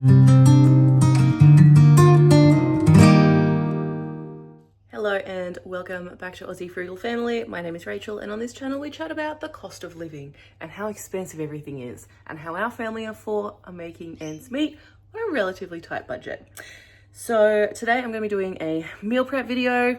Hello and welcome back to Aussie Frugal Family. My name is Rachel, and on this channel we chat about the cost of living and how expensive everything is and how our family of four are making ends meet on a relatively tight budget. So today I'm going to be doing a meal prep video.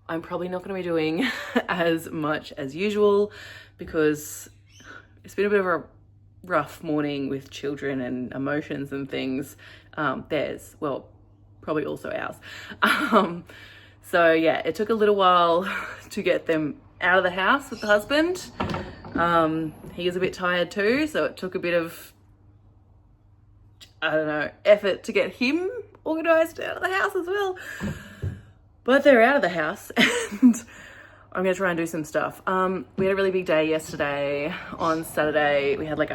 I'm probably not going to be doing as much as usual because it's been a bit of a rough morning with children and emotions and things. Theirs, well, probably also ours. So yeah, it took a little while to get them out of the house with the husband. He is a bit tired too, so it took a bit of, I don't know, effort to get him organised out of the house as well. But they're out of the house and I'm gonna try and do some stuff. We had a really big day yesterday. On Saturday, we had like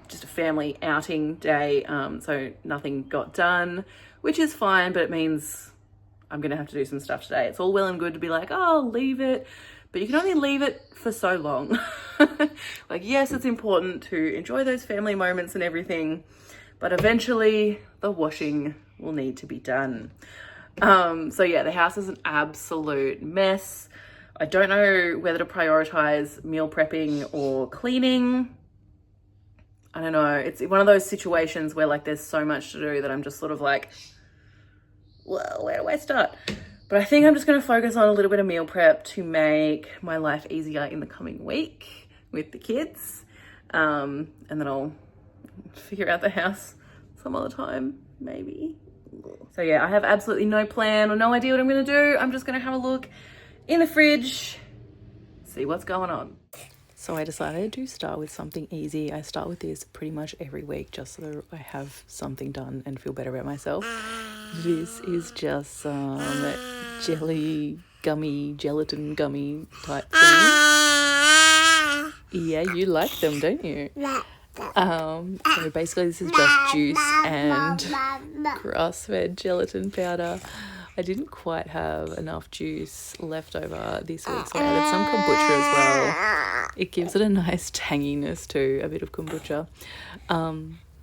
just a family outing day, so nothing got done, which is fine, but it means I'm gonna have to do some stuff today. It's all well and good to be like, oh, leave it, but you can only leave it for so long. Like, yes, it's important to enjoy those family moments and everything, but eventually the washing will need to be done. So yeah, the house is an absolute mess. I don't know whether to prioritize meal prepping or cleaning. I don't know. It's one of those situations where like there's so much to do that I'm just sort of like, well, where do I start? But I think I'm just going to focus on a little bit of meal prep to make my life easier in the coming week with the kids. And then I'll figure out the house some other time, maybe. So yeah, I have absolutely no plan or no idea what I'm going to do. I'm just going to have a look in the fridge, see what's going on. So I decided to start with something easy. I start with this pretty much every week just so that I have something done and feel better about myself. This is just some gelatin gummy type thing. Yeah, you like them, don't you? So basically this is just juice and grass-fed gelatin powder. I didn't quite have enough juice left over this week, so I added some kombucha as well. It gives it a nice tanginess too, a bit of kombucha.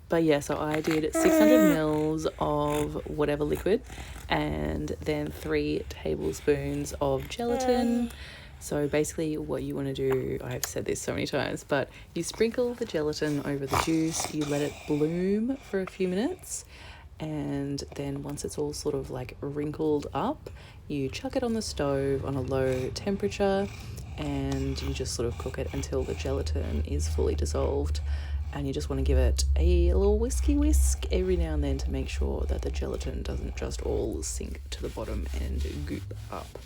But yeah, so I did 600 mils of whatever liquid and then 3 tablespoons of gelatin. So basically what you want to do, I've said this so many times, but you sprinkle the gelatin over the juice, you let it bloom for a few minutes, and then once it's all sort of like wrinkled up, you chuck it on the stove on a low temperature and you just sort of cook it until the gelatin is fully dissolved. And you just want to give it a little whisk every now and then to make sure that the gelatin doesn't just all sink to the bottom and goop up.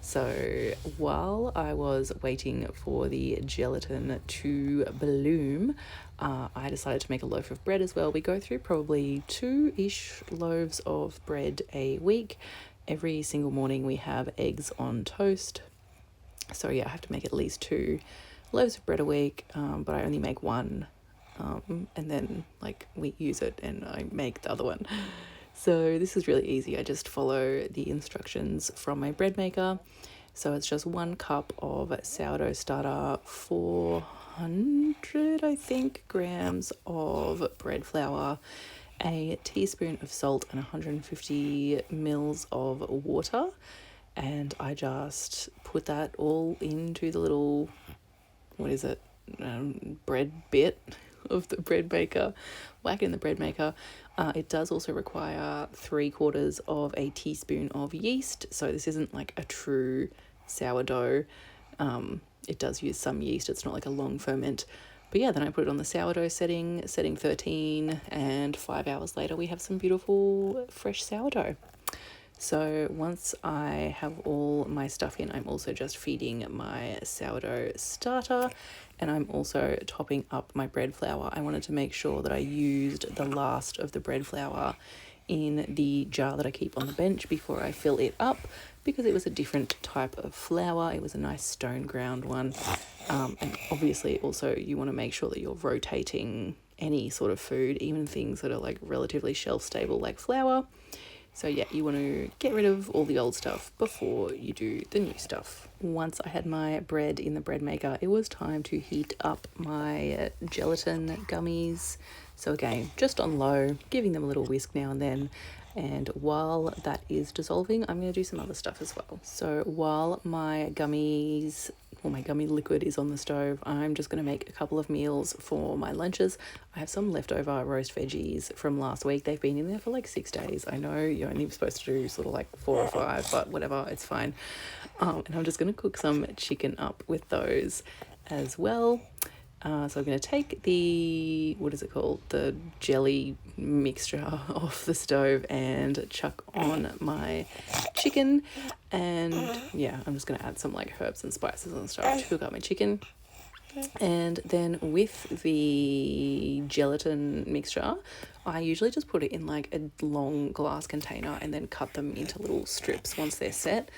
So while I was waiting for the gelatin to bloom, I decided to make a loaf of bread as well. We go through probably 2-ish loaves of bread a week. Every single morning we have eggs on toast. So yeah, I have to make at least 2 loaves of bread a week, but I only make 1. And then like we use it and I make the other one. So this is really easy. I just follow the instructions from my bread maker. So it's just 1 cup of sourdough starter, 400 I think grams of bread flour, a teaspoon of salt and 150 mils of water. And I just put that all into the little, what is it, bread bit of the bread maker, whack it in the bread maker. It does also require 3/4 of a teaspoon of yeast, so this isn't like a true sourdough. It does use some yeast, it's not like a long ferment. But yeah, then I put it on the sourdough setting 13, and 5 hours later we have some beautiful fresh sourdough. So once I have all my stuff in, I'm also just feeding my sourdough starter, and I'm also topping up my bread flour. I wanted to make sure that I used the last of the bread flour in the jar that I keep on the bench before I fill it up, because it was a different type of flour. It was a nice stone ground one. And obviously also you want to make sure that you're rotating any sort of food, even things that are like relatively shelf stable like flour. So yeah, you want to get rid of all the old stuff before you do the new stuff. Once I had my bread in the bread maker, it was time to heat up my gelatin gummies. So again, just on low, giving them a little whisk now and then. And while that is dissolving, I'm going to do some other stuff as well. So while my gummies, or my gummy liquid is on the stove, I'm just going to make a couple of meals for my lunches. I have some leftover roast veggies from last week. They've been in there for like 6 days. I know you're only supposed to do sort of like 4 or 5, but whatever, it's fine. And I'm just going to cook some chicken up with those as well. So I'm going to take the, what is it called, the jelly mixture off the stove and chuck on my chicken. And yeah, I'm just going to add some like herbs and spices and stuff to cook up my chicken. And then with the gelatin mixture, I usually just put it in like a long glass container and then cut them into little strips once they're set.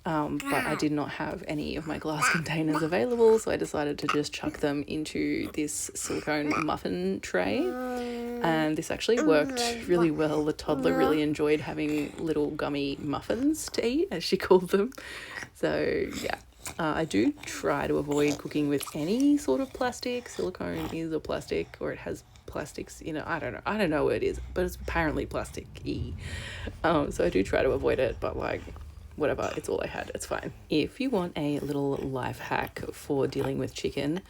But I did not have any of my glass containers available, so I decided to just chuck them into this silicone muffin tray. And this actually worked really well. The toddler really enjoyed having little gummy muffins to eat, as she called them. So yeah, I do try to avoid cooking with any sort of plastic. Silicone is a plastic, or it has plastics in it. I don't know what it is, but it's apparently plastic-y. So I do try to avoid it, but like, whatever, it's all I had, it's fine. If you want a little life hack for dealing with chicken,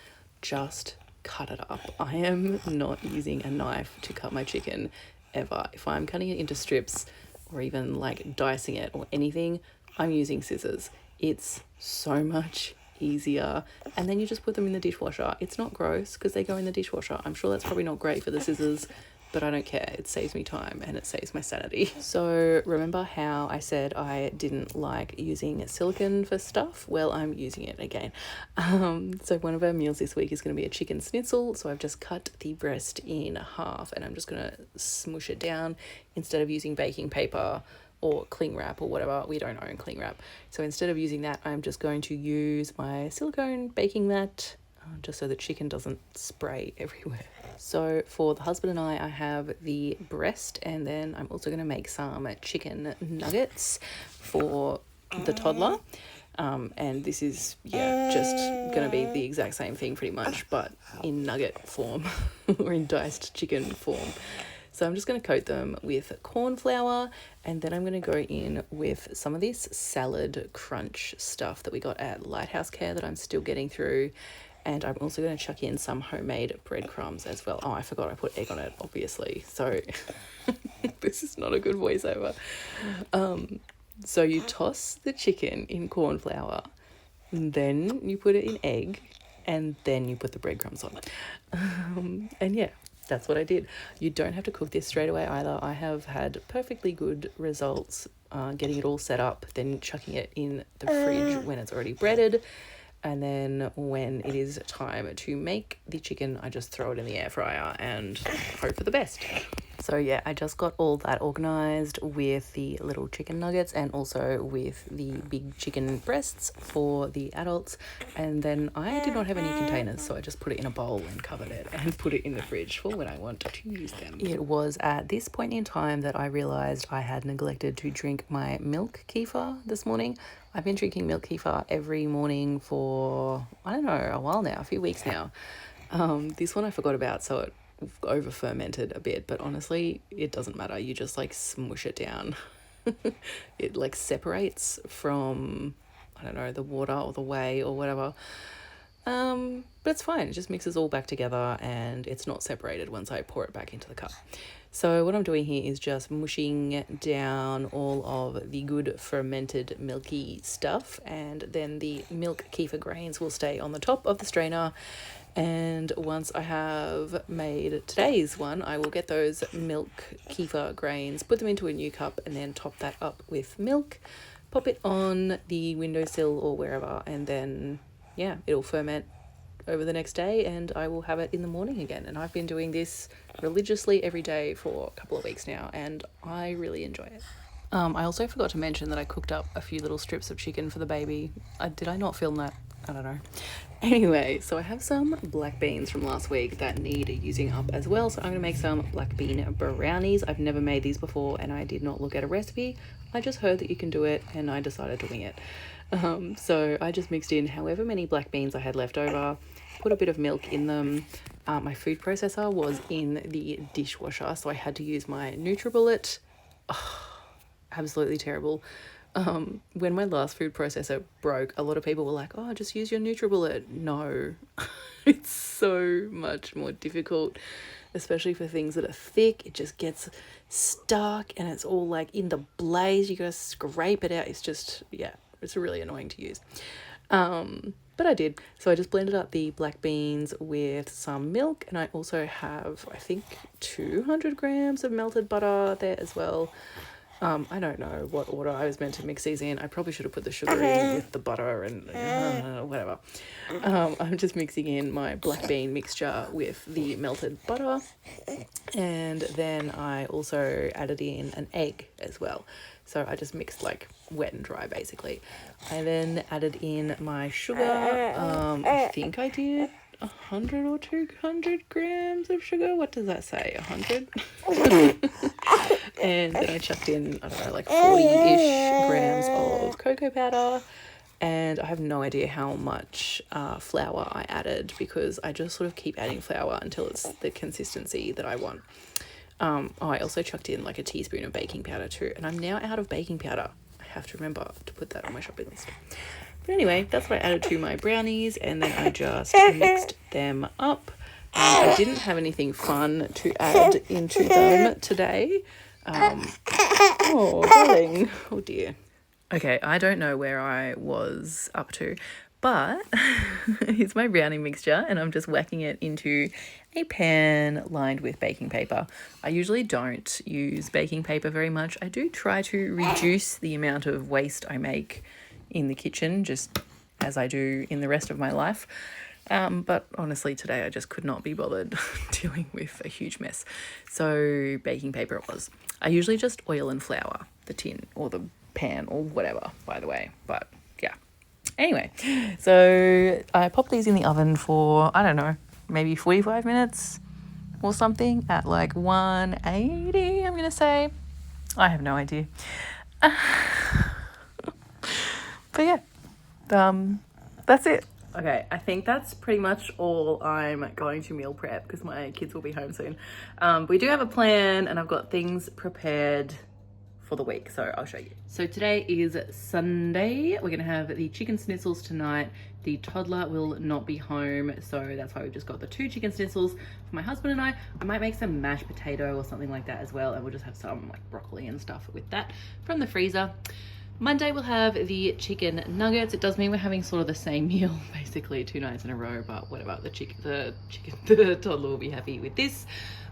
just cut it up. I am not using a knife to cut my chicken ever. If I'm cutting it into strips or even like dicing it or anything, I'm using scissors. It's so much easier. And then you just put them in the dishwasher. It's not gross because they go in the dishwasher. I'm sure that's probably not great for the scissors, but I don't care. It saves me time and it saves my sanity. So remember how I said I didn't like using silicone for stuff? Well, I'm using it again. So one of our meals this week is going to be a chicken schnitzel. So I've just cut the breast in half and I'm just going to smush it down instead of using baking paper or cling wrap or whatever. We don't own cling wrap. So instead of using that, I'm just going to use my silicone baking mat just so the chicken doesn't spray everywhere. So for the husband and I have the breast, and then I'm also going to make some chicken nuggets for the toddler. And this is, yeah, just going to be the exact same thing pretty much, but in nugget form or in diced chicken form. So I'm just going to coat them with corn flour, and then I'm going to go in with some of this salad crunch stuff that we got at Lighthouse Care that I'm still getting through. And I'm also going to chuck in some homemade breadcrumbs as well. Oh, I forgot I put egg on it, obviously. So this is not a good voiceover. So you toss the chicken in corn flour, then you put it in egg, and then you put the breadcrumbs on. And yeah, that's what I did. You don't have to cook this straight away either. I have had perfectly good results getting it all set up, then chucking it in the fridge when it's already breaded. And then when it is time to make the chicken, I just throw it in the air fryer and hope for the best. So yeah, I just got all that organised with the little chicken nuggets and also with the big chicken breasts for the adults. And then I did not have any containers, so I just put it in a bowl and covered it and put it in the fridge for when I want to use them. It was at this point in time that I realised I had neglected to drink my milk kefir this morning. I've been drinking milk kefir every morning for, I don't know, a while now, a few weeks now. This one I forgot about, so it over fermented a bit, but honestly it doesn't matter. You just like smush it down. It like separates from, I don't know, the water or the whey or whatever, but it's fine. It just mixes all back together and it's not separated once I pour it back into the cup. So what I'm doing here is just mushing down all of the good fermented milky stuff, and then the milk kefir grains will stay on the top of the strainer. And once I have made today's one, I will get those milk kefir grains, put them into a new cup, and then top that up with milk, pop it on the windowsill or wherever, and then, yeah, it'll ferment over the next day and I will have it in the morning again. And I've been doing this religiously every day for a couple of weeks now, and I really enjoy it. I also forgot to mention that I cooked up a few little strips of chicken for the baby. Did I not film that? I don't know. Anyway, so I have some black beans from last week that need using up as well. So I'm going to make some black bean brownies. I've never made these before and I did not look at a recipe. I just heard that you can do it and I decided to wing it. So I just mixed in however many black beans I had left over, put a bit of milk in them. My food processor was in the dishwasher, so I had to use my NutriBullet. Oh, absolutely terrible. When my last food processor broke, a lot of people were like, oh, just use your NutriBullet. No, it's so much more difficult, especially for things that are thick. It just gets stuck and it's all like in the blaze. You gotta scrape it out. It's just, yeah, it's really annoying to use. But I did. So I just blended up the black beans with some milk, and I also have, I think, 200 grams of melted butter there as well. I don't know what order I was meant to mix these in. I probably should have put the sugar in with the butter and whatever. I'm just mixing in my black bean mixture with the melted butter, and then I also added in an egg as well. So I just mixed like wet and dry basically. I then added in my sugar. I think I did 100 or 200 grams of sugar. What does that say? 100? And then I chucked in, I don't know, like 40-ish grams of cocoa powder. And I have no idea how much flour I added because I just sort of keep adding flour until it's the consistency that I want. I also chucked in like a teaspoon of baking powder too. And I'm now out of baking powder. I have to remember to put that on my shopping list. But anyway, that's what I added to my brownies, and then I just mixed them up. I didn't have anything fun to add into them today. Oh, darling. Oh, dear. Okay, I don't know where I was up to, but it's my brownie mixture, and I'm just whacking it into a pan lined with baking paper. I usually don't use baking paper very much. I do try to reduce the amount of waste I make in the kitchen, just as I do in the rest of my life. But honestly, today I just could not be bothered dealing with a huge mess. So baking paper it was. I usually just oil and flour the tin or the pan or whatever, by the way. But yeah. Anyway, so I popped these in the oven for, I don't know, maybe 45 minutes or something at like 180, I'm going to say. I have no idea. But yeah, that's it. Okay, I think that's pretty much all I'm going to meal prep because my kids will be home soon. We do have a plan and I've got things prepared for the week, so I'll show you. So today is Sunday. We're gonna have the chicken schnitzels tonight. The toddler will not be home, so that's why we've just got the 2 chicken schnitzels for my husband and I. I might make some mashed potato or something like that as well, and we'll just have some like broccoli and stuff with that from the freezer. Monday we'll have the chicken nuggets. It does mean we're having sort of the same meal basically 2 nights in a row, but whatever. The toddler will be happy with this.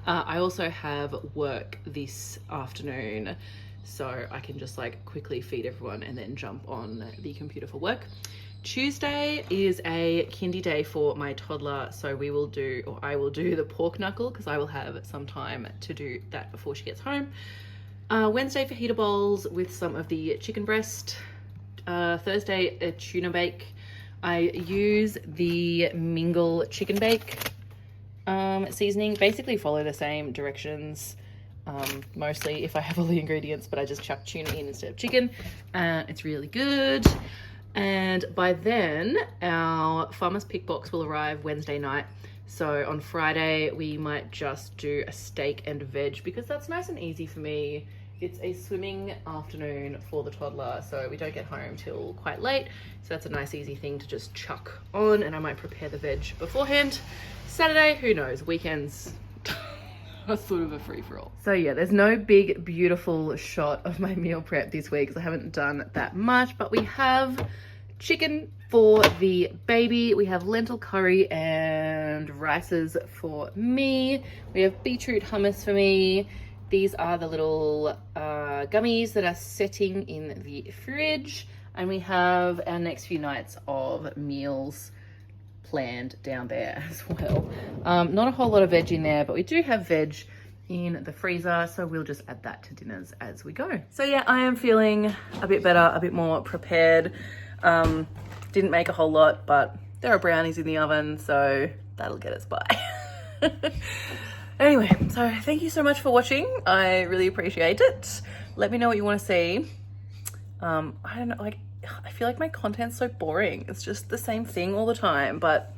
I also have work this afternoon, so I can just like quickly feed everyone and then jump on the computer for work. Tuesday is a kindy day for my toddler, so I will do the pork knuckle because I will have some time to do that before she gets home. Wednesday fajita bowls with some of the chicken breast. Thursday a tuna bake. I use the Mingle chicken bake seasoning. Basically follow the same directions mostly if I have all the ingredients, but I just chuck tuna in instead of chicken. It's really good. And by then our farmer's pick box will arrive Wednesday night. So on Friday we might just do a steak and veg because that's nice and easy for me. It's a swimming afternoon for the toddler, so we don't get home till quite late. So that's a nice easy thing to just chuck on, and I might prepare the veg beforehand. Saturday, who knows, weekends are sort of a free-for-all. So yeah, there's no big beautiful shot of my meal prep this week because I haven't done that much, but we have chicken for the baby, we have lentil curry and rices for me, we have beetroot hummus for me. These are the little gummies that are sitting in the fridge, and we have our next few nights of meals planned down there as well. Not a whole lot of veg in there, but we do have veg in the freezer, so we'll just add that to dinners as we go. So yeah, I am feeling a bit better, a bit more prepared. Didn't make a whole lot, but there are brownies in the oven, so that'll get us by. Anyway, so thank you so much for watching. I really appreciate it. Let me know what you want to see. I don't know, like, I feel like my content's so boring. It's just the same thing all the time, but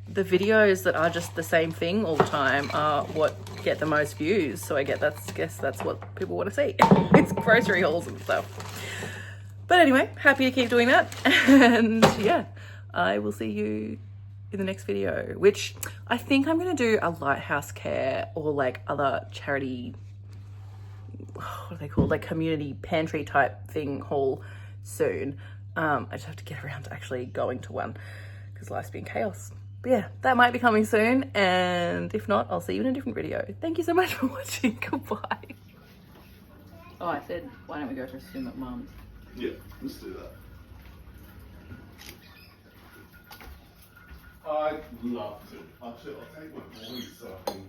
the videos that are just the same thing all the time are what get the most views. So I guess that's what people want to see. It's grocery hauls and stuff. But anyway, happy to keep doing that. And yeah, I will see you in the next video, which I think I'm going to do a lighthouse care or like other charity, what are they called? Like community pantry type thing haul soon. I just have to get around to actually going to one because life's been chaos. But yeah, that might be coming soon. And if not, I'll see you in a different video. Thank you so much for watching. Goodbye. Oh, I said, why don't we go for a swim at Mum's? Yeah, let's do that. I'd love to. I'll take my boys so I can